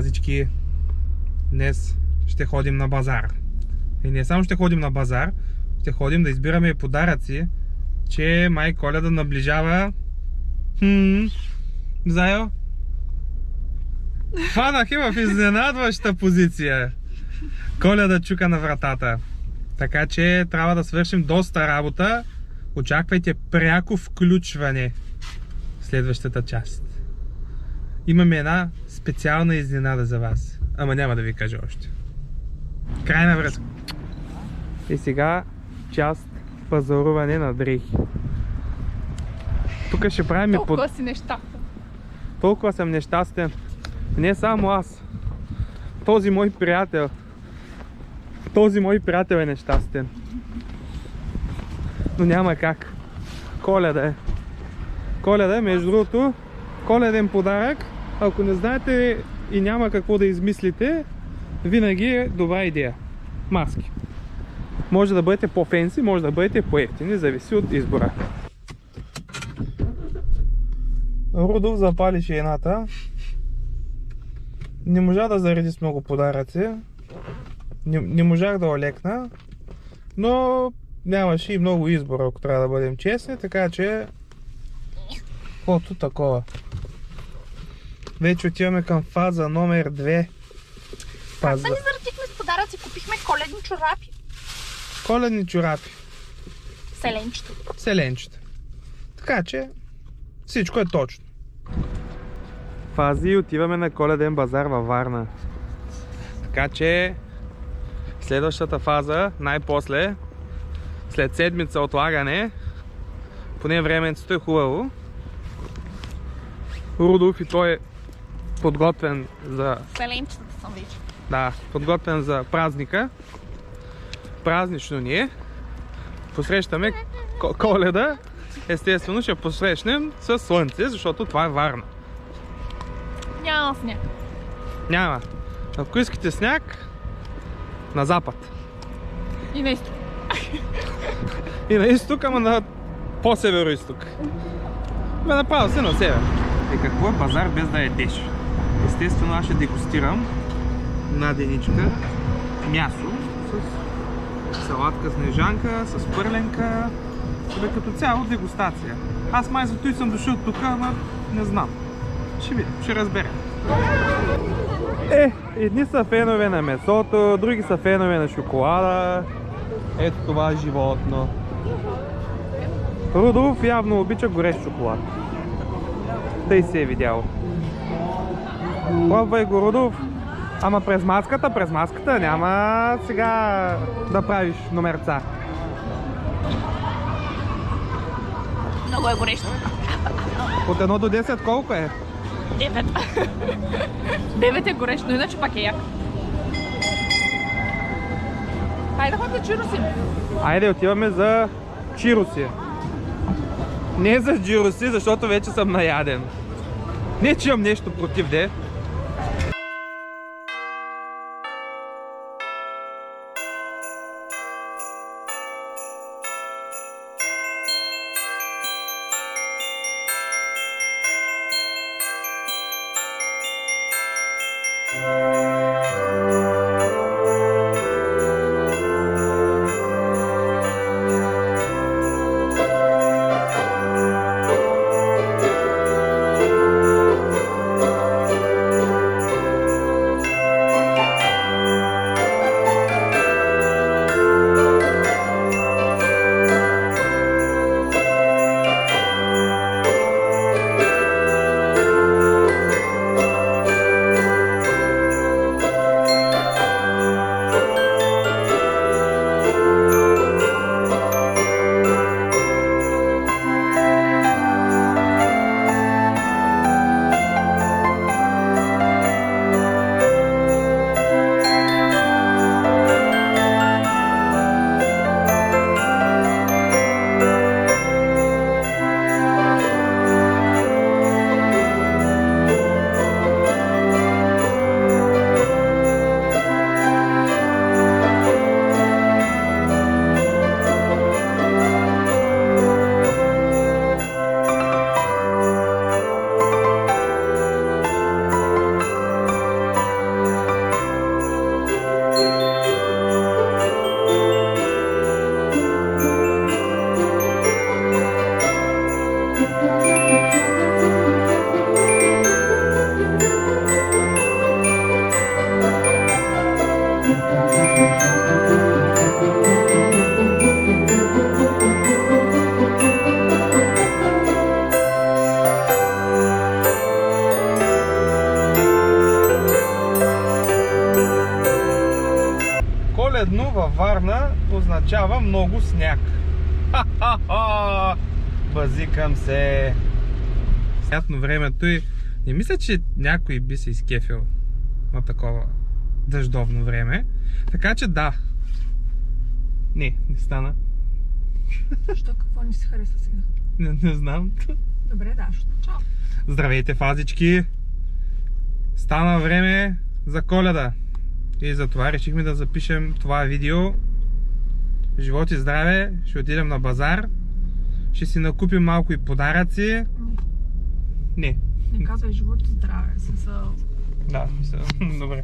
Газички, днес ще ходим на базар. И не само ще ходим на базар, ще ходим да избираме подаръци, че май Коледа наближава. Зайо? Хванах и в изненадваща позиция. Коледа чука на вратата. Така че трябва да свършим доста работа. Очаквайте пряко включване в следващата част. Имаме една специална изненада за вас. Ама няма да ви кажа още. Крайна връзка. И сега част пазаруване на дрехи. Тук ще правим Толкова си нещастен. Толкова съм нещастен. Не само аз. Този мой приятел е нещастен. Но няма как. Коледа е. Коледа е, между другото, коледен подарък. Ако не знаете и няма какво да измислите, винаги е добра идея. Маски. Може да бъдете по-фенси, може да бъдете по-евтини, зависи от избора. Рудов запали шейната. Не можа да зареди с много подаръци. Не можах да олекна. Но нямаше и много избора, ако трябва да бъдем честни, така че каквото такова. Вече отиваме към фаза номер 2. Как да ни заредихме с подаръци? Купихме коледни чорапи. Коледни чорапи. Селенчета. Селенчета. Така че всичко е точно. Фази, отиваме на коледен базар във Варна. Така че следващата фаза, най-после, след седмица отлагане, поне временцето е хубаво. Рудов и той е подготвен за... Селенчетата съм вече. Да, подготвен за празника. Празнично ни е. Посрещаме Коледа. Естествено ще посрещнем с слънце, защото това е Варна. Няма сняг. Няма. Ако искате сняг, на запад. И на изток. И на изток, ама на по-северо-изток. Бе, направо се на север. И какво е пазар без да ядеш? Естествено аз ще дегустирам наденичка мясо с салатка снежанка, с пърленка. Бе, като цяло дегустация. Аз май зато и съм дошъл тук, ама не знам. Ще видим, ще разберем. Едни са фенове на месото, други са фенове на шоколада. Ето това животно. Рудов явно обича горещ шоколад. Тъй се е видял. Хлопвай го, Рудов. Ама през маската няма сега да правиш номерца. Много е горещо. От 1 до 10 колко е? 9. 9 е горещо, но иначе пак е як. Хайде да ходим за чироси. Айде отиваме за чироси. Не за джироси, защото вече съм наяден. Не че имам нещо против, де. Видно във Варна означава много сняг. Ха-ха-ха! Базикам се! Снятно времето и не мисля, че някой би се изкефил на такова дъждовно време. Така че да. Не стана. Що, какво ни се хареса сега? Не знам. Добре, да, чао. Здравейте, фазички! Стана време за Коледа. И затова решихме да запишем това видео. Живот и здраве, ще отидем на базар. Ще си накупим малко и подаръци. Не. Не казвай живот и здраве. Да, добре.